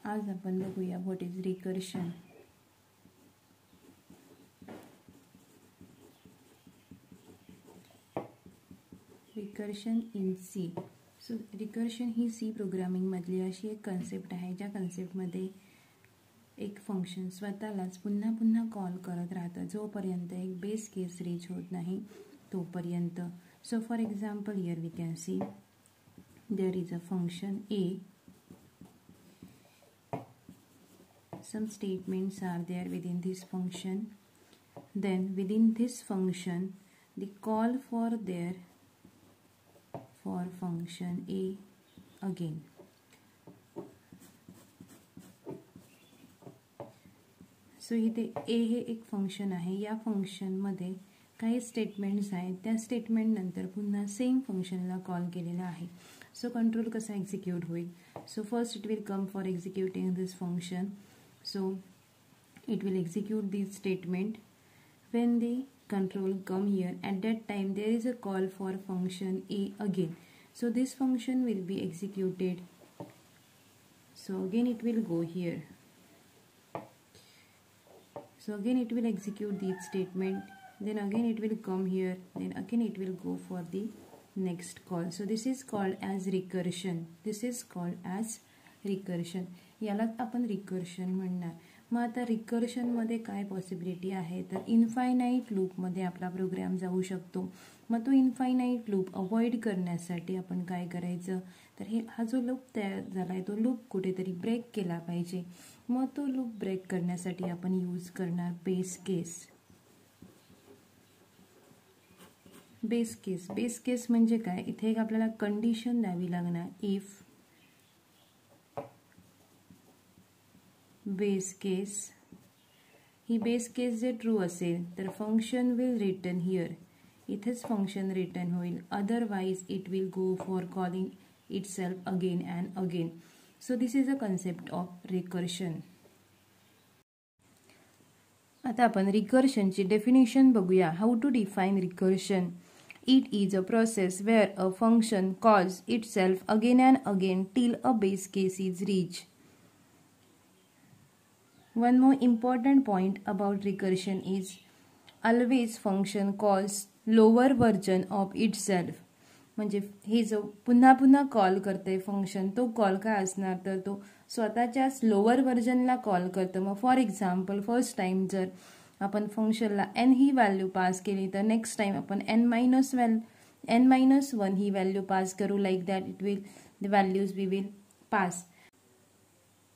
आज आपण बघूया what is recursion. Recursion in C. So recursion ही सी प्रोग्रामिंगमधली अशी एक कन्सेप्ट आहे ज्या कन्सेप्टमध्ये एक फंक्शन स्वतःलाच पुन्हा पुन्हा कॉल करत राहतं जोपर्यंत एक बेस केस रीच होत नाही तोपर्यंत. So for example here we can see there is a function A. Some statements are there within this function. Then within this function the call for function A again. सो इथे ए हे एक function आहे. या फंक्शनमध्ये काही statements आहेत. त्या statement नंतर पुन्हा सेम फंक्शनला कॉल केलेला आहे. सो कंट्रोल कसा एक्झिक्यूट होईल. So first it will come for executing this function. So it will execute this statement. When the control come here, at that time there is a call for function A again. So this function will be executed. So again it will go here. So again it will execute this statement. Then again it will come here. Then again it will go for the next call. So this is called as recursion. This is called as recursion. यालाच आपण recursion म्हणणार. मग आता रिकर्शनमध्ये काय possibility आहे तर infinite लूपमध्ये आपला programme जाऊ शकतो. मग तो इनफायनाईट लूप अवॉइड करण्यासाठी आपण काय करायचं तर हा जो लूप तयार झाला आहे तो लूप कुठेतरी ब्रेक केला पाहिजे. मग तो लूप ब्रेक करण्यासाठी आपण यूज करणार base case. Base case. Base case म्हणजे काय. इथे एक आपल्याला कंडिशन द्यावी लागणार. If base case. ही बेस केस जे ट्रू असेल तर फंक्शन विल रिटर्न हियर. इथेच फंक्शन रिटर्न होईल. Otherwise it will go for calling itself again and again. So this is a concept of recursion. आता आपण रिकर्शनची डेफिनेशन बघूया. How to define recursion. It is a process where a function calls itself again and again till a base case is reached. One more important point about recursion is always function calls lower version of itself. म्हणजे हे जो पुन्हा पुन्हा call करते function तो call काय असणार तर तो स्वतःच्याच लोअर व्हर्जनला कॉल करतं. मग फॉर एक्झाम्पल फर्स्ट टाइम जर आपण फंक्शनला n ही व्हॅल्यू पास केली तर नेक्स्ट टाइम आपण n-1 ही व्हॅल्यू पास करू. Like that it will the values we will pass.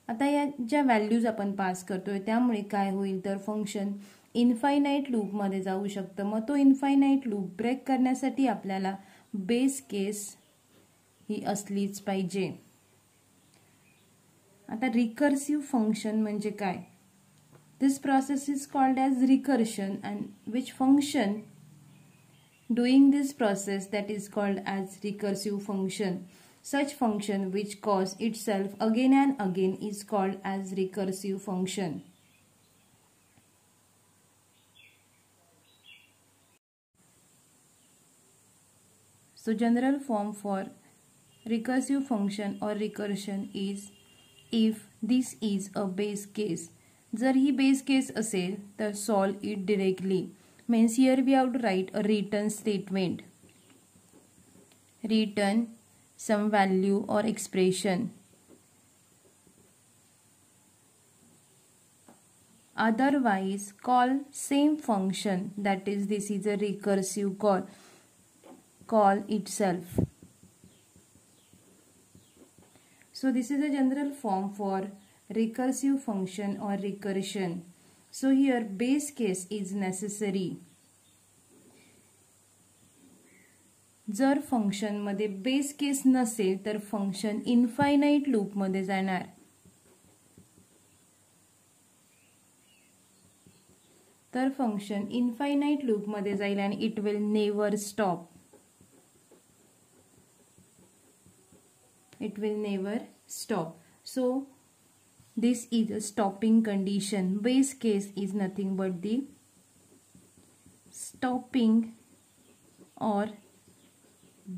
आता या ज्या व्हॅल्यूज आपण पास करतोय त्यामुळे काय होईल तर फंक्शन इनफायनाईट लूपमध्ये जाऊ शकतं. मग तो इनफायनाईट लूप ब्रेक करण्यासाठी आपल्याला बेस केस ही असलीच पाहिजे. आता रिकर्सिव्ह फंक्शन म्हणजे काय. This process is called as recursion, and which function doing this process that is called as recursive function. Such function which calls itself again and again is called as recursive function. So general form for recursive function or recursion is if this is a base case. जर ही base case असेल तर solve it directly. Means here we have to write a return statement. Return some value और expression. Otherwise call same function that is this is a recursive call itself. So this is a general form for recursive function or recursion. So here base case is necessary. जर function मध्ये base case नसेल तर function infinite loop मध्ये जाणार. तर function infinite loop मध्ये जाईल आणि it will never stop. It will never stop. So this is a stopping condition. Base case is nothing but the stopping or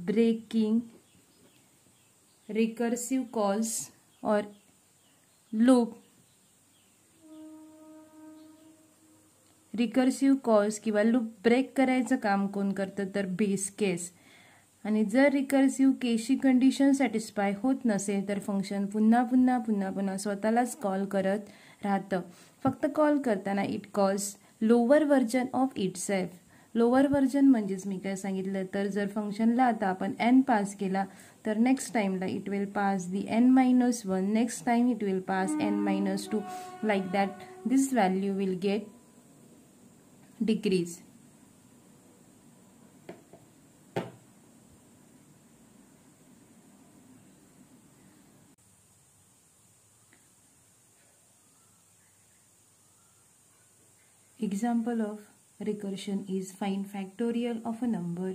breaking recursive calls or loop recursive calls किंवा loop break करायचं काम कोण करतं तर base case. आणि जर recursive केसची condition satisfy होत नसेल तर फंक्शन पुन्हा पुन्हा पुन्हा पुन्हा स्वतःलाच कॉल करत राहतं. फक्त कॉल करताना it calls lower version of itself. Lower version म्हणजेच मी काय सांगितलं तर जर फंक्शनला आता आपण n पास केला तर नेक्स्ट टाइमला it will pass the n-1, next time it will pass n-2, like that this value will get decrease. Example of recursion is find factorial of a number.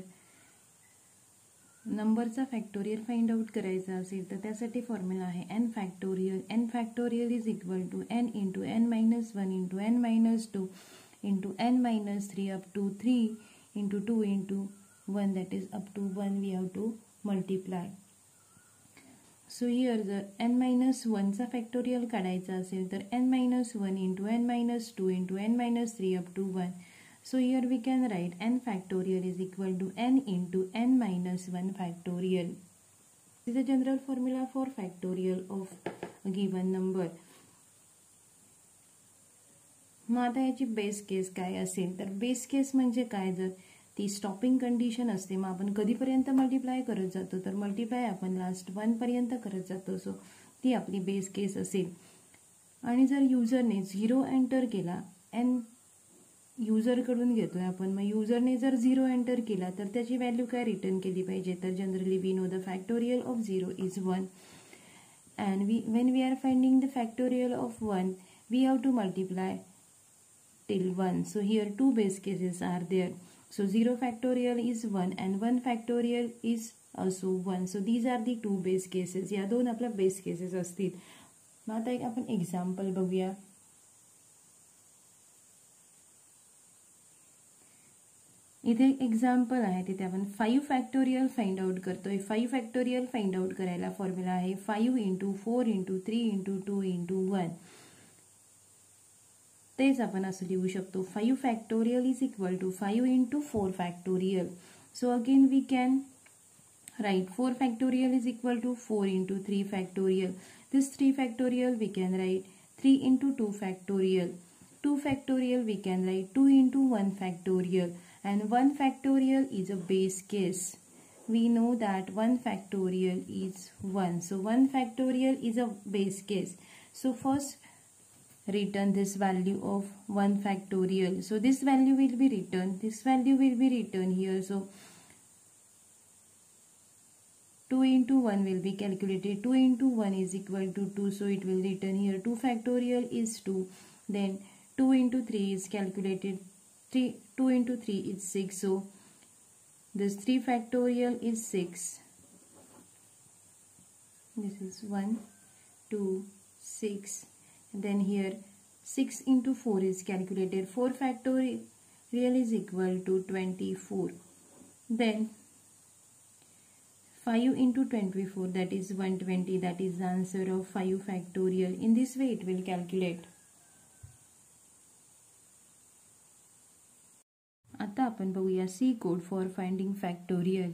नंबरचा फॅक्टोरियल फाइंड आउट करायचा असेल तर त्यासाठी formula आहे n factorial. n factorial is equal to n into n-1 into n-2 into n-3 up to 3 into 2 into 1, that is up to 1 we have to multiply. So here जर n-1 चा factorial काढायचा असेल तर n-1 into n-2 into n-3 up to 1. So here we can write n factorial is equal to n into n-1 factorial. This is a general formula for factorial of a given number. मग आता याची base case काय असेल तर base case म्हणजे काय, जर ती stopping condition असते मग आपण कधीपर्यंत मल्टिप्लाय करत जातो तर मल्टिप्लाय आपण लास्ट 1 पर्यंत करत जातो. सो ती आपली बेस केस असेल. आणि जर युजरने 0 एंटर केला, n युजरकडून घेतोय आपण, मग युजरने जर 0 एंटर केला तर त्याची व्हॅल्यू काय रिटर्न केली पाहिजे तर generally we know the factorial of 0 is 1 and when we are finding the factorial of 1 we have to multiply till 1. So here two base cases are there. So 0 factorial is 1 and 1 factorial is also 1. So these are the two base cases. या दोन आपल्या base cases असतील. मग आता एक आपण example बघूया. इथे example आहे तिथे आपण 5 फॅक्टोरियल फाइंड आउट करतोय. 5 फॅक्टोरियल फाइंड आउट करायला फॉर्म्युला आहे 5 इंटू 4 इंटू 3 इंटू 2 इंटू 1. तेच आपण असं लिहू शकतो 5 factorial is equal to 5 into 4 factorial. So again we can write 4 factorial is equal to 4 into 3 factorial. This 3 factorial we can write 3 into 2 factorial. 2 factorial we can write 2 into 1 factorial. And 1 factorial is a base case. We know that 1 factorial is 1. So 1 factorial is a base case. So first return this value of 1 factorial. So this value will be returned. This value will be returned here. So 2 into 1 will be calculated. 2 into 1 is equal to 2. So it will return here 2 factorial is 2. Then 2 into 3 is calculated. 2 into 3 is 6. So this 3 factorial is 6. This is 1, 2, 6. Then here 6 into 4 is calculated. 4 factorial is equal to 24. Then 5 into 24, that is 120. That is the answer of 5 factorial. In this way it will calculate. आता आपण बघूया C code for finding factorial.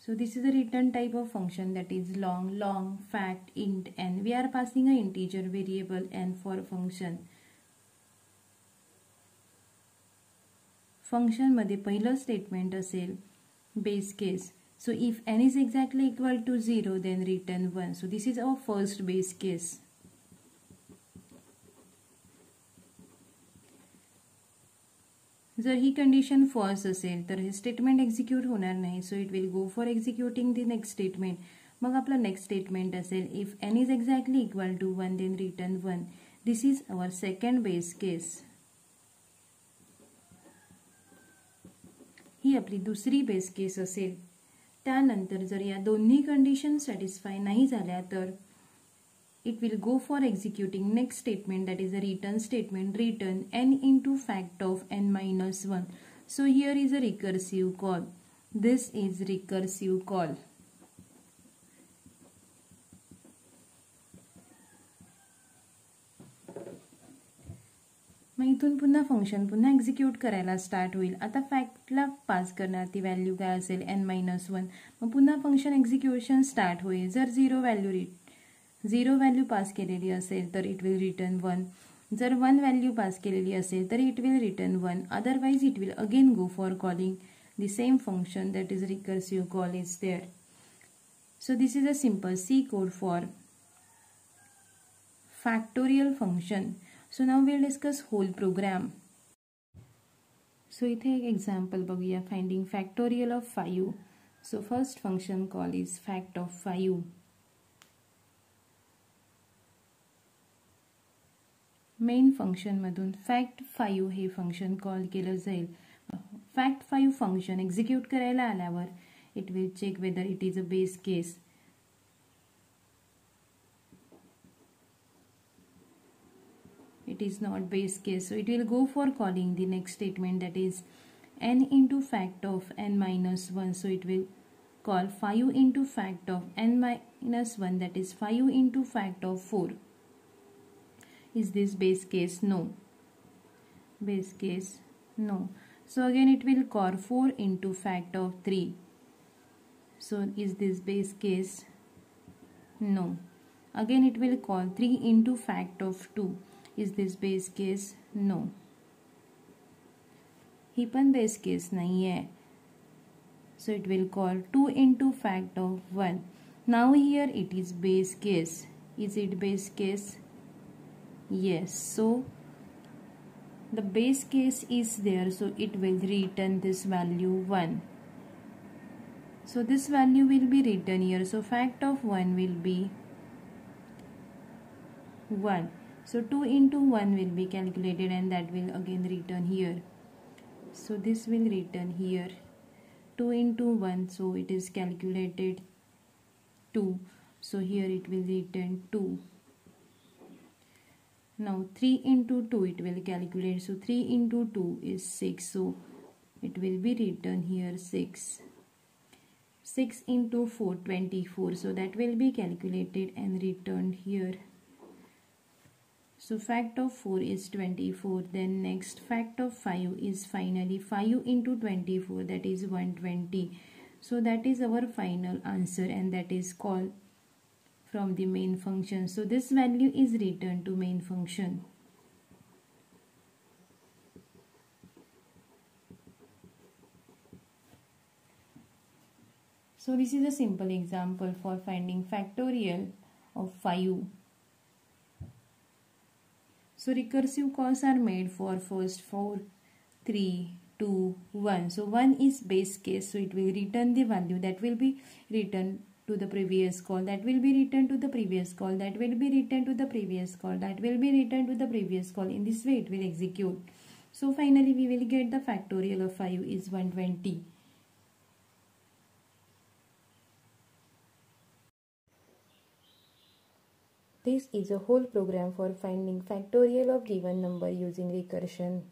So this is a return type of function that is long, fact, int n. We are passing a integer variable n for function. Function मध्ये पहिलं statement असेल base case. So if n is exactly equal to 0 then return 1. So this is our first base case. जर ही condition false असेल तर हे statement execute होणार नाही. So it will go for executing the next statement. मग आपलं next statement असेल if n is exactly equal to 1 then return 1. This is our second base case. ही आपली दुसरी बेस केस असेल. त्यानंतर जर या दोन्ही कंडिशन सॅटिस्फाय नाही झाल्या तर it will go for executing next statement, that is a return statement, return n into fact of n-1. So here is a recursive call. This is recursive call. इथून पुन्हा फंक्शन पुन्हा execute करायला start होईल. आता फॅक्टला पास करणार ती value काय असेल n-1. मग पुन्हा फंक्शन एक्झिक्युशन स्टार्ट होईल. जर झिरो व्हॅल्यू पास केलेली असेल तर इट विल रिटर्न 1. जर 1 व्हॅल्यू पास केलेली असेल तर it will return 1. Otherwise it will again go for calling the same function, that is recursive call is there. So this is a simple C code for factorial function. So now we'll discuss whole program. So इथे एक example बघूया, finding factorial of 5. So first function call is fact of 5. Main function मधून fact 5 हे function call केलं जाईल. fact 5 function execute करायला आल्यावर it will check whether it is a base case. It is not base case, so it will go for calling the next statement, that is n into fact of n-1. So it will call 5 into fact of n-1, that is 5 into fact of 4. Is this base case? No. Base case? No. So again it will call 4 into fact of 3. So is this base case? No. Again it will call 3 into fact of 2. Is this base case? No. ही पण base case नाही आहे. So it will call 2 into fact of 1. Now here it is base case. Is it base case? Yes. So the base case is there, so it will return this value 1. So this value will be written here. So fact of 1 will be 1. So 2 into 1 will be calculated and that will again return here. So this will return here 2 into 1. So it is calculated 2. So here it will return 2. Now 3 into 2 it will calculate. So 3 into 2 is 6. So it will be written here 6. 6 into 4, 24. So that will be calculated and returned here. So fact of 4 is 24. Then next fact of 5 is finally 5 into 24, that is 120. So that is our final answer and that is called from the main function. So this value is returned to main function. So this is a simple example for finding factorial of 5. So recursive calls are made for first 4, 3, 2, 1. So 1 is base case, so it will return the value that will be returned to the previous call, that will be returned to the previous call, that will be returned to the previous call, that will be returned to the previous call. In this way it will execute. So finally we will get the factorial of 5 is 120. This is a whole program for finding factorial of given number using recursion.